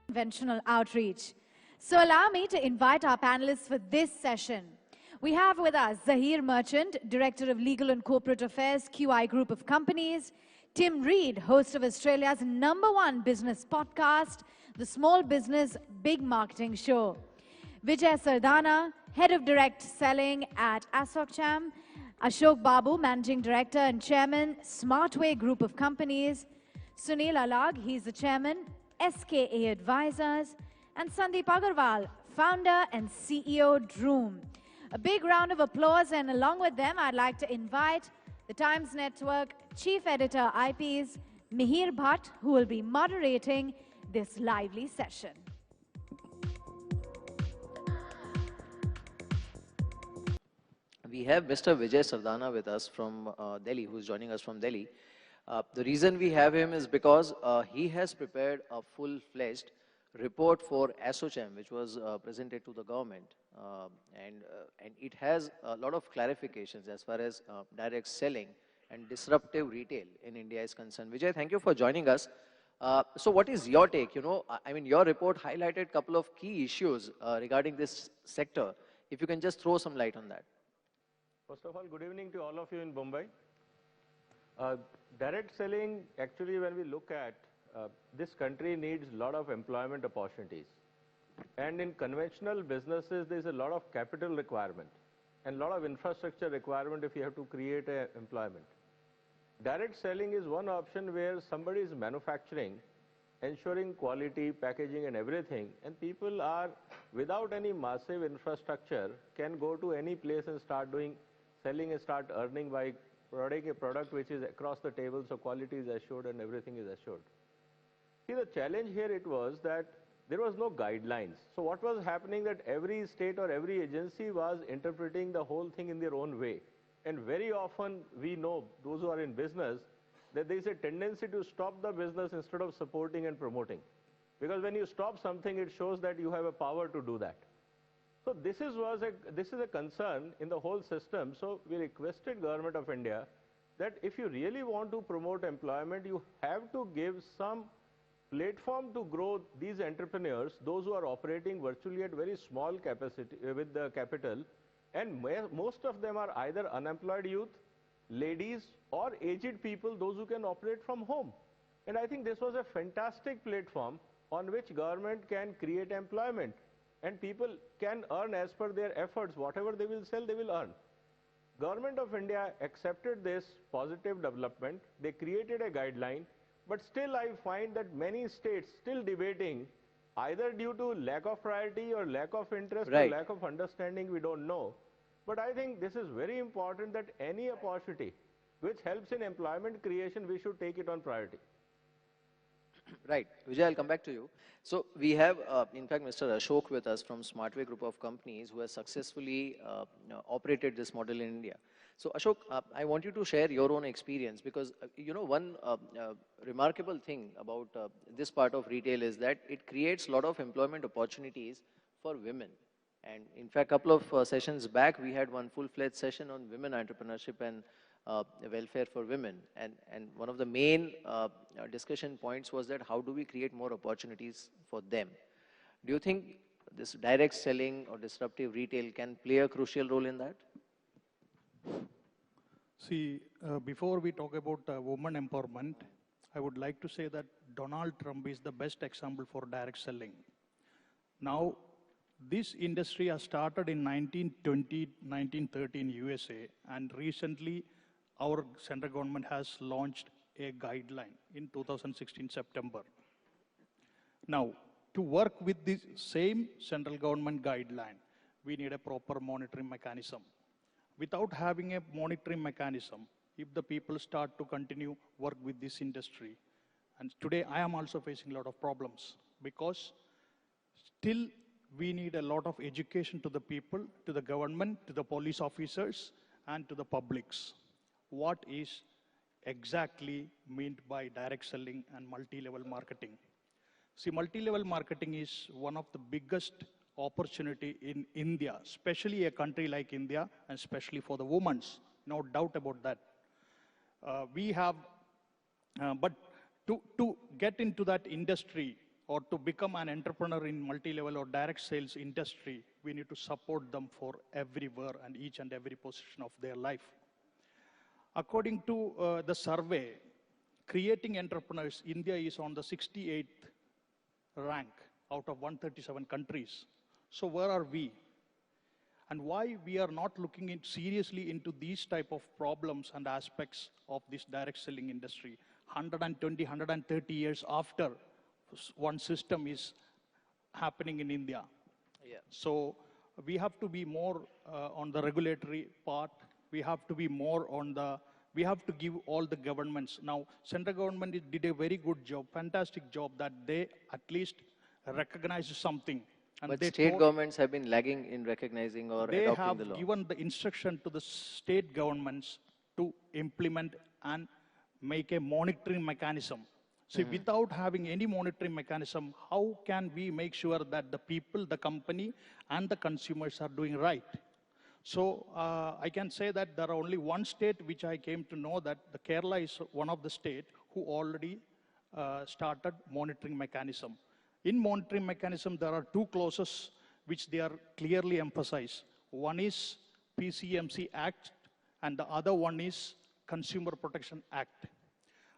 Conventional outreach. So allow me to invite our panelists for this session. We have with us Zahir Merchant, Director of Legal and Corporate Affairs, QI Group of Companies; Tim Reed, host of Australia's #1 business podcast, The Small Business Big Marketing Show; Vijay Sardana, Head of Direct Selling at Assocham; Ashok Babu, Managing Director and Chairman, Smartway Group of Companies; Sunil Alag, he's the Chairman, SKA Advisors; and Sandeep Agarwal, Founder and CEO, Droom. A big round of applause, and along with them, I'd like to invite the Times Network Chief Editor IPs, Mihir Bhatt, who will be moderating this lively session. We have Mr. Vijay Sardana with us from Delhi, who's joining us from Delhi. The reason we have him is because he has prepared a full-fledged report for Assocham, which was presented to the government. And it has a lot of clarifications as far as direct selling and disruptive retail in India is concerned. Vijay, thank you for joining us. So what is your take? You know, I mean, your report highlighted a couple of key issues regarding this sector. If you can just throw some light on that. First of all, good evening to all of you in Mumbai. Direct selling, actually, when we look at this country needs a lot of employment opportunities. And in conventional businesses, there's a lot of capital requirement and a lot of infrastructure requirement if you have to create employment. Direct selling is one option where somebody is manufacturing, ensuring quality, packaging and everything, and people are, without any massive infrastructure, can go to any place and start doing selling and start earning by providing a product which is across the table, so quality is assured and everything is assured. See, the challenge here it was that there was no guidelines. So what was happening that every state or every agency was interpreting the whole thing in their own way. And very often we know, those who are in business, that there is a tendency to stop the business instead of supporting and promoting. Because when you stop something, it shows that you have a power to do that. So this is a concern in the whole system. So we requested Government of India that if you really want to promote employment, you have to give some platform to grow these entrepreneurs, those who are operating virtually at very small capacity with the capital, and most of them are either unemployed youth, ladies, or aged people, those who can operate from home. And I think this was a fantastic platform on which government can create employment, and people can earn as per their efforts. Whatever they will sell, they will earn. Government of India accepted this positive development. They created a guideline. But still I find that many states still debating, either due to lack of priority or lack of interest or lack of understanding, we don't know. But I think this is very important that any opportunity which helps in employment creation, we should take it on priority. Right. Vijay, I'll come back to you. So we have, in fact, Mr. Ashok with us from Smartway Group of Companies who has successfully operated this model in India. So Ashok, I want you to share your own experience because, you know, one remarkable thing about this part of retail is that it creates a lot of employment opportunities for women. And in fact, a couple of sessions back, we had one full-fledged session on women entrepreneurship and welfare for women. And one of the main discussion points was that how do we create more opportunities for them? Do you think this direct selling or disruptive retail can play a crucial role in that? See, before we talk about women empowerment, I would like to say that Donald Trump is the best example for direct selling. Now, this industry has started in 1920, 1930 in USA, and recently our central government has launched a guideline in 2016 September. Now, to work with this same central government guideline, we need a proper monitoring mechanism. Without having a monitoring mechanism, if the people start to continue work with this industry, and today I am also facing a lot of problems because still we need a lot of education to the people, to the government, to the police officers, and to the publics. What is exactly meant by direct selling and multi-level marketing? See, multi-level marketing is one of the biggest opportunity in India, especially a country like India, and especially for the women. No doubt about that. But to get into that industry, or to become an entrepreneur in multi-level or direct sales industry, we need to support them for everywhere and each and every position of their life. According to the survey, creating entrepreneurs, India is on the 68th rank out of 137 countries. So where are we? And why we are not looking seriously into these type of problems and aspects of this direct selling industry 120, 130 years after one system is happening in India. Yeah. So we have to be more on the regulatory part. We have to be more on we have to give all the governments. Now, central government did a very good job, fantastic job that they at least recognized something. And But state governments have been lagging in recognizing or adopting the law. They have given the instruction to the state governments to implement and make a monitoring mechanism. See, without having any monitoring mechanism, how can we make sure that the people, the company, and the consumers are doing right? So I can say that there are only one state which I came to know that the Kerala is one of the state who already started monitoring mechanism. In monitoring mechanism, there are two clauses which they are clearly emphasized. One is PCMC Act, and the other one is Consumer Protection Act.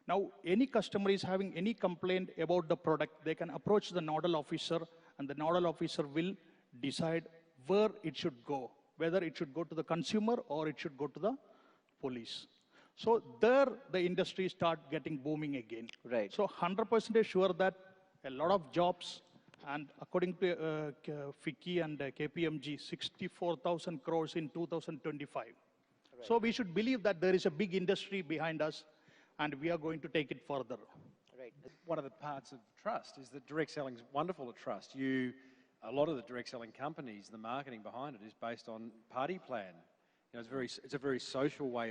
Now, any customer is having any complaint about the product, they can approach the nodal officer, and the nodal officer will decide where it should go, whether it should go to the consumer or it should go to the police. So there, the industry start getting booming again. Right. So 100% sure that a lot of jobs, and according to FICCI and KPMG, 64,000 crores in 2025. Right. So we should believe that there is a big industry behind us, and we are going to take it further. Right. One of the parts of trust is that direct selling is wonderful to trust. A lot of the direct selling companies, the marketing behind it is based on party plan. It's a very social way